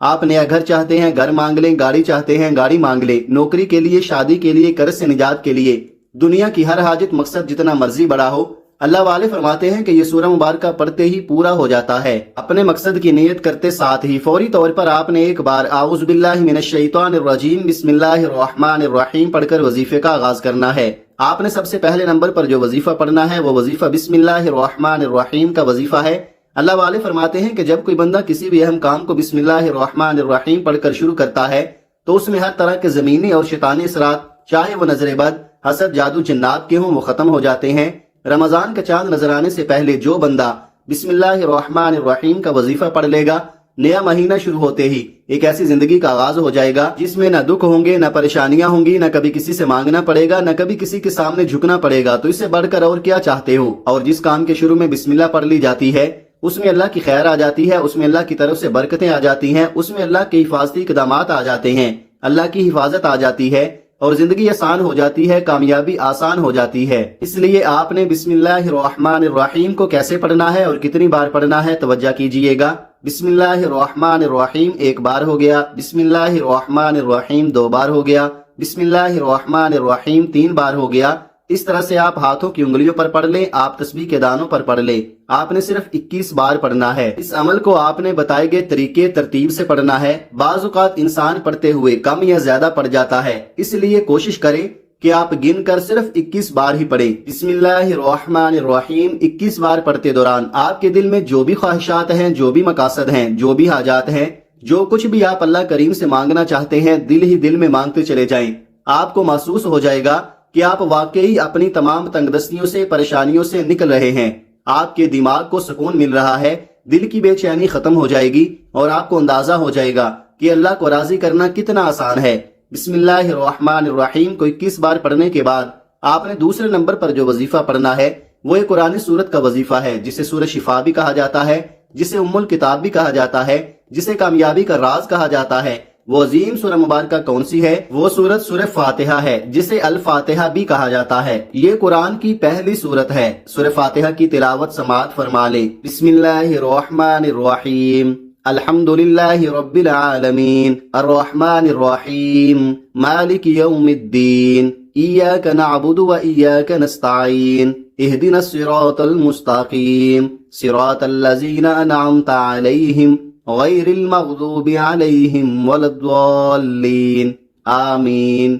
آپ نیا گھر چاہتے ہیں گھر مانگ لیں، گاڑی چاہتے ہیں گاڑی مانگ لیں، نوکری کے لیے، شادی کے لیے، قرض سے نجات کے لیے، دنیا کی ہر حاجت مقصد جتنا مرضی بڑا ہو، اللہ والے فرماتے ہیں کہ یہ سورہ مبارکہ پڑھتے ہی پورا ہو جاتا ہے۔ اپنے مقصد کی نیت کرتے ساتھ ہی فوری طور پر آپ نے ایک بار اعوذ باللہ من الشیطان الرجیم بسم اللہ الرحمن الرحیم پڑھ کر وظیفے کا آغاز کرنا ہے۔ آپ نے سب سے پہلے نمبر پر جو وظیفہ پڑھنا ہے وہ وظیفہ بسم اللہ الرحمن الرحیم کا وظیفہ ہے۔ اللہ والے فرماتے ہیں کہ جب کوئی بندہ کسی بھی اہم کام کو بسم اللہ الرحمن الرحیم پڑھ کر شروع کرتا ہے تو اس میں ہر طرح کے زمینی اور شیطانی اثرات، چاہے وہ نظر بد، حسد، جادو، جنات کے ہوں، وہ ختم ہو جاتے ہیں۔ رمضان کا چاند نظر آنے سے پہلے جو بندہ بسم اللہ الرحمن الرحیم کا وظیفہ پڑھ لے گا، نیا مہینہ شروع ہوتے ہی ایک ایسی زندگی کا آغاز ہو جائے گا جس میں نہ دکھ ہوں گے، نہ پریشانیاں ہوں گی، نہ کبھی کسی سے مانگنا پڑے گا، نہ کبھی کسی کے سامنے جھکنا پڑے گا۔ تو اس سے بڑھ کر اور کیا چاہتے ہو؟ اور جس کام کے شروع میں بسم اللہ پڑھ لی جاتی ہے اس میں اللہ کی خیر آ جاتی ہے، اس میں اللہ کی طرف سے برکتیں آ جاتی ہیں، اس میں اللہ کے حفاظتی اقدامات آ جاتے ہیں، اللہ کی حفاظت آ جاتی ہے اور زندگی آسان ہو جاتی ہے، کامیابی آسان ہو جاتی ہے۔ اس لیے آپ نے بسم اللہ الرحمن الرحیم کو کیسے پڑھنا ہے اور کتنی بار پڑھنا ہے توجہ کیجئے گا۔ بسم اللہ الرحمن الرحیم ایک بار ہو گیا، بسم اللہ الرحمن الرحیم دو بار ہو گیا، بسم اللہ الرحمن الرحیم تین بار ہو گیا۔ اس طرح سے آپ ہاتھوں کی انگلیوں پر پڑھ لیں، آپ تسبیح کے دانوں پر پڑھ لیں۔ آپ نے صرف 21 بار پڑھنا ہے۔ اس عمل کو آپ نے بتائے گئے طریقے ترتیب سے پڑھنا ہے۔ بعض اوقات انسان پڑھتے ہوئے کم یا زیادہ پڑھ جاتا ہے، اس لیے کوشش کریں کہ آپ گن کر صرف 21 بار ہی پڑھیں۔ بسم اللہ الرحمن الرحیم 21 بار پڑھتے دوران آپ کے دل میں جو بھی خواہشات ہیں، جو بھی مقاصد ہیں، جو بھی حاجات ہیں، جو کچھ بھی آپ اللہ کریم سے مانگنا چاہتے ہیں، دل ہی دل میں مانگتے چلے جائیں۔ آپ کو محسوس ہو جائے گا کہ آپ واقعی اپنی تمام تنگ دستیوں سے، پریشانیوں سے نکل رہے ہیں۔ آپ کے دماغ کو سکون مل رہا ہے، دل کی بے چینی ختم ہو جائے گی اور آپ کو اندازہ ہو جائے گا کہ اللہ کو راضی کرنا کتنا آسان ہے۔ بسم اللہ الرحمن الرحیم کو 21 بار پڑھنے کے بعد آپ نے دوسرے نمبر پر جو وظیفہ پڑھنا ہے وہ ایک قرآن سورت کا وظیفہ ہے، جسے سورہ شفا بھی کہا جاتا ہے، جسے ام الکتاب بھی کہا جاتا ہے، جسے کامیابی کا راز کہا جاتا ہے۔ وہ عظیم سورہ مبارکہ کون سی ہے؟ وہ سورت سورہ فاتحہ ہے، جسے الفاتحہ بھی کہا جاتا ہے۔ یہ قرآن کی پہلی سورت ہے۔ سورہ فاتحہ کی تلاوت سماعت فرما لیں۔ بسم اللہ الرحمن الرحیم، الحمد للہ رب العالمین، الرحمن الرحیم، مالک یوم الدین، ایاک نعبد و ایاک نستعین، اہدنا الصراط المستقیم، صراط الذین انعمت علیہم غیر المغضوب علیہم ولا الضالین، آمین۔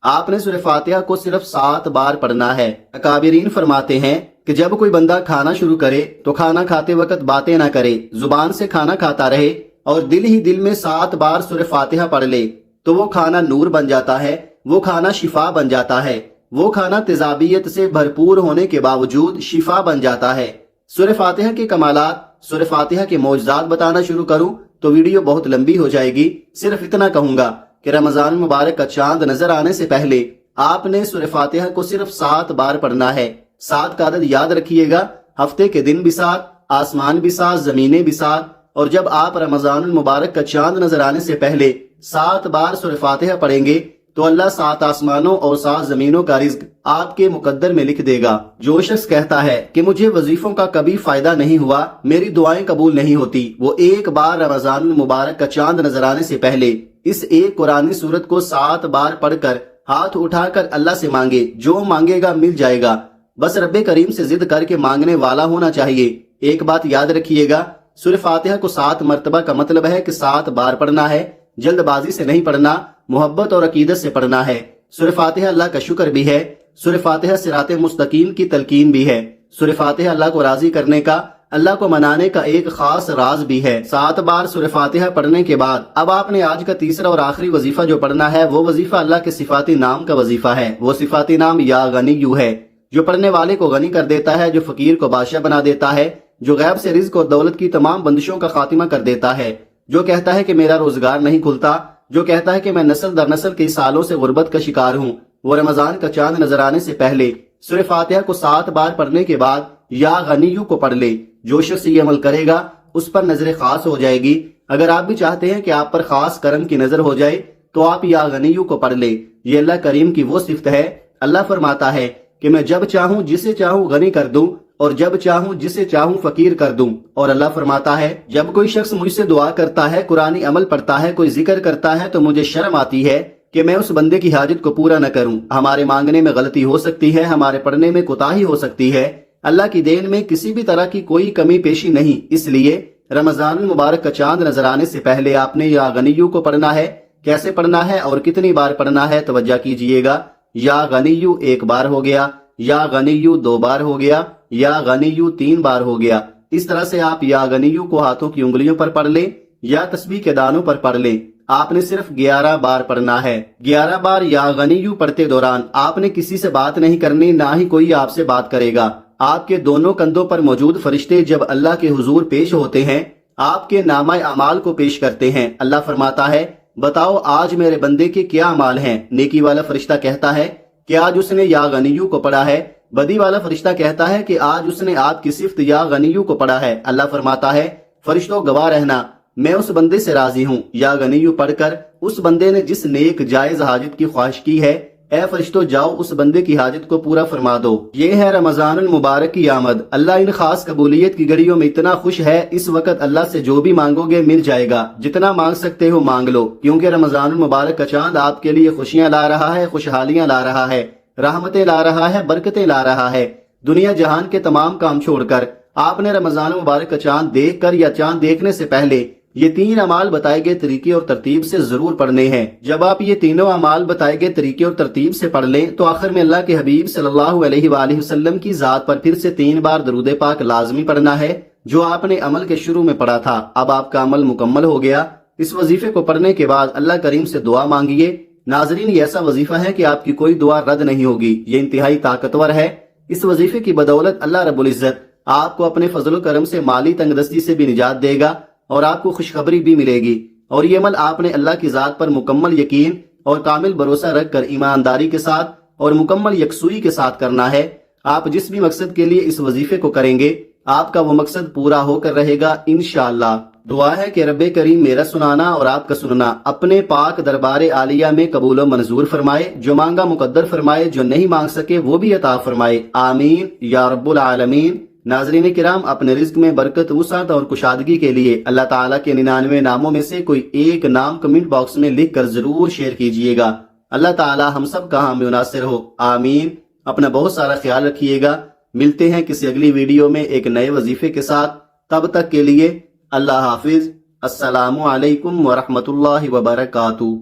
آپ نے سورہ فاتحہ کو صرف 7 بار پڑھنا ہے۔ اکابرین فرماتے ہیں کہ جب کوئی بندہ کھانا شروع کرے تو کھانا کھاتے وقت باتیں نہ کرے، زبان سے کھانا کھاتا رہے اور دل ہی دل میں 7 بار سورہ فاتحہ پڑھ لے تو وہ کھانا نور بن جاتا ہے، وہ کھانا شفا بن جاتا ہے، وہ کھانا تیزابیت سے بھرپور ہونے کے باوجود شفا بن جاتا ہے۔ سورہ فاتحہ کے کمالات، سورہ فاتحہ کے معجزات بتانا شروع کروں تو ویڈیو بہت لمبی ہو جائے گی۔ صرف اتنا کہوں گا کہ رمضان مبارک کا چاند نظر آنے سے پہلے آپ نے سورہ فاتحہ کو صرف 7 بار پڑھنا ہے۔ 7 کا عدد یاد رکھیے گا، ہفتے کے دن بھی 7، آسمان بھی 7، زمینیں بھی 7، اور جب آپ رمضان المبارک کا چاند نظر آنے سے پہلے 7 بار سورہ فاتحہ پڑھیں گے تو اللہ 7 آسمانوں اور 7 زمینوں کا رزق آپ کے مقدر میں لکھ دے گا۔ جو شخص کہتا ہے کہ مجھے وظیفوں کا کبھی فائدہ نہیں ہوا، میری دعائیں قبول نہیں ہوتی، وہ ایک بار رمضان المبارک کا چاند نظر آنے سے پہلے اس ایک قرآنی سورت کو 7 بار پڑھ کر ہاتھ اٹھا کر اللہ سے مانگے، جو مانگے گا مل جائے گا۔ بس رب کریم سے ضد کر کے مانگنے والا ہونا چاہیے۔ ایک بات یاد رکھیے گا، سورہ فاتحہ کو 7 مرتبہ کا مطلب ہے کہ 7 بار پڑھنا ہے، جلد بازی سے نہیں پڑھنا، محبت اور عقیدت سے پڑھنا ہے۔ سورہ فاتحہ اللہ کا شکر بھی ہے، سورہ فاتحہ صراط مستقیم کی تلقین بھی ہے، سورہ فاتحہ اللہ کو راضی کرنے کا، اللہ کو منانے کا ایک خاص راز بھی ہے۔ 7 بار سورہ فاتحہ پڑھنے کے بعد اب آپ نے آج کا تیسرا اور آخری وظیفہ جو پڑھنا ہے وہ وظیفہ اللہ کے صفاتی نام کا وظیفہ ہے۔ وہ صفاتی نام یا غنیو ہے، جو پڑھنے والے کو غنی کر دیتا ہے، جو فقیر کو بادشاہ بنا دیتا ہے، جو غیب سے رزق اور دولت کی تمام بندشوں کا خاتمہ کر دیتا ہے، جو کہتا ہے کہ میرا روزگار نہیں کھلتا، جو کہتا ہے کہ میں نسل در نسل کئی سالوں سے غربت کا شکار ہوں۔ وہ رمضان کا چاند نظر آنے سے پہلے سورہ فاتحہ کو 7 بار پڑھنے کے بعد یا غنیو کو پڑھ لے۔ جو شخص یہ عمل کرے گا اس پر نظر خاص ہو جائے گی۔ اگر آپ بھی چاہتے ہیں کہ آپ پر خاص کرم کی نظر ہو جائے تو آپ یا غنیو کو پڑھ لے۔ یہ اللہ کریم کی وہ صفت ہے۔ اللہ فرماتا ہے کہ میں جب چاہوں جسے چاہوں غنی کر دوں اور جب چاہوں جسے چاہوں فقیر کر دوں۔ اور اللہ فرماتا ہے جب کوئی شخص مجھ سے دعا کرتا ہے، قرآنی عمل پڑھتا ہے، کوئی ذکر کرتا ہے تو مجھے شرم آتی ہے کہ میں اس بندے کی حاجت کو پورا نہ کروں۔ ہمارے مانگنے میں غلطی ہو سکتی ہے، ہمارے پڑھنے میں کوتاہی ہو سکتی ہے، اللہ کی دین میں کسی بھی طرح کی کوئی کمی پیشی نہیں۔ اس لیے رمضان المبارک کا چاند نظر آنے سے پہلے آپ نے یا غنیو کو پڑھنا ہے۔ کیسے پڑھنا ہے اور کتنی بار پڑھنا ہے توجہ کیجئے گا۔ یا غنیو 1 بار ہو گیا، یا غنیو 2 بار ہو گیا، یا غنیو 3 بار ہو گیا۔ اس طرح سے آپ یا غنیو کو ہاتھوں کی انگلیوں پر پڑھ لیں یا تسبیح کے دانوں پر پڑھ لیں۔ آپ نے صرف 11 بار پڑھنا ہے۔ 11 بار یا غنیو پڑھتے دوران آپ نے کسی سے بات نہیں کرنی، نہ ہی کوئی آپ سے بات کرے گا۔ آپ کے دونوں کندھوں پر موجود فرشتے جب اللہ کے حضور پیش ہوتے ہیں، آپ کے نامہ اعمال کو پیش کرتے ہیں۔ اللہ فرماتا ہے بتاؤ آج میرے بندے کے کیا اعمال ہیں؟ نیکی والا فرشتہ کہتا ہے کہ آج اس نے یا غنیو کو پڑھا ہے۔ بدی والا فرشتہ کہتا ہے کہ آج اس نے آپ کی صفت یا غنیو کو پڑھا ہے۔ اللہ فرماتا ہے فرشتوں گواہ رہنا، میں اس بندے سے راضی ہوں۔ یا غنیو پڑھ کر اس بندے نے جس نیک جائز حاجت کی خواہش کی ہے، اے فرشتوں جاؤ اس بندے کی حاجت کو پورا فرما دو۔ یہ ہے رمضان المبارک کی آمد۔ اللہ ان خاص قبولیت کی گھڑیوں میں اتنا خوش ہے، اس وقت اللہ سے جو بھی مانگو گے مل جائے گا۔ جتنا مانگ سکتے ہو مانگ لو، کیونکہ رمضان المبارک کا چاند آپ کے لیے خوشیاں لا رہا ہے، خوشحالیاں لا رہا ہے، رحمتیں لا رہا ہے، برکتیں لا رہا ہے۔ دنیا جہان کے تمام کام چھوڑ کر آپ نے رمضان المبارک کا چاند دیکھ کر یا چاند دیکھنے سے پہلے یہ 3 اعمال بتائے گئے طریقے اور ترتیب سے ضرور پڑھنے ہیں۔ جب آپ یہ تینوں اعمال بتائے گئے طریقے اور ترتیب سے پڑھ لیں تو آخر میں اللہ کے حبیب صلی اللہ علیہ وآلہ وسلم کی ذات پر پھر سے 3 بار درود پاک لازمی پڑھنا ہے، جو آپ نے عمل کے شروع میں پڑھا تھا۔ اب آپ کا عمل مکمل ہو گیا۔ اس وظیفے کو پڑھنے کے بعد اللہ کریم سے دعا مانگیے۔ ناظرین، یہ ایسا وظیفہ ہے کہ آپ کی کوئی دعا رد نہیں ہوگی۔ یہ انتہائی طاقتور ہے۔ اس وظیفے کی بدولت اللہ رب العزت آپ کو اپنے فضل و کرم سے مالی تنگ دستی سے بھی نجات دے گا اور آپ کو خوشخبری بھی ملے گی۔ اور یہ عمل آپ نے اللہ کی ذات پر مکمل یقین اور کامل بھروسہ رکھ کر ایمانداری کے ساتھ اور مکمل یکسوئی کے ساتھ کرنا ہے۔ آپ جس بھی مقصد کے لیے اس وظیفے کو کریں گے، آپ کا وہ مقصد پورا ہو کر رہے گا انشاءاللہ۔ دعا ہے کہ رب کریم میرا سنانا اور آپ کا سننا اپنے پاک دربار عالیہ میں قبول و منظور فرمائے، جو مانگا مقدر فرمائے، جو نہیں مانگ سکے وہ بھی عطا فرمائے، آمین یا رب العالمین۔ ناظرین کرام، اپنے رزق میں برکت، وسعت اور کشادگی کے لیے اللہ تعالیٰ کے 99 ناموں میں سے کوئی ایک نام کمنٹ باکس میں لکھ کر ضرور شیئر کیجئے گا۔ اللہ تعالیٰ ہم سب کا حامی و ناصر ہو، آمین۔ اپنا بہت سارا خیال رکھیے گا۔ ملتے ہیں کسی اگلی ویڈیو میں ایک نئے وظیفے کے ساتھ۔ تب تک کے لیے اللہ حافظ۔ السلام علیکم ورحمۃ اللہ وبرکاتہ۔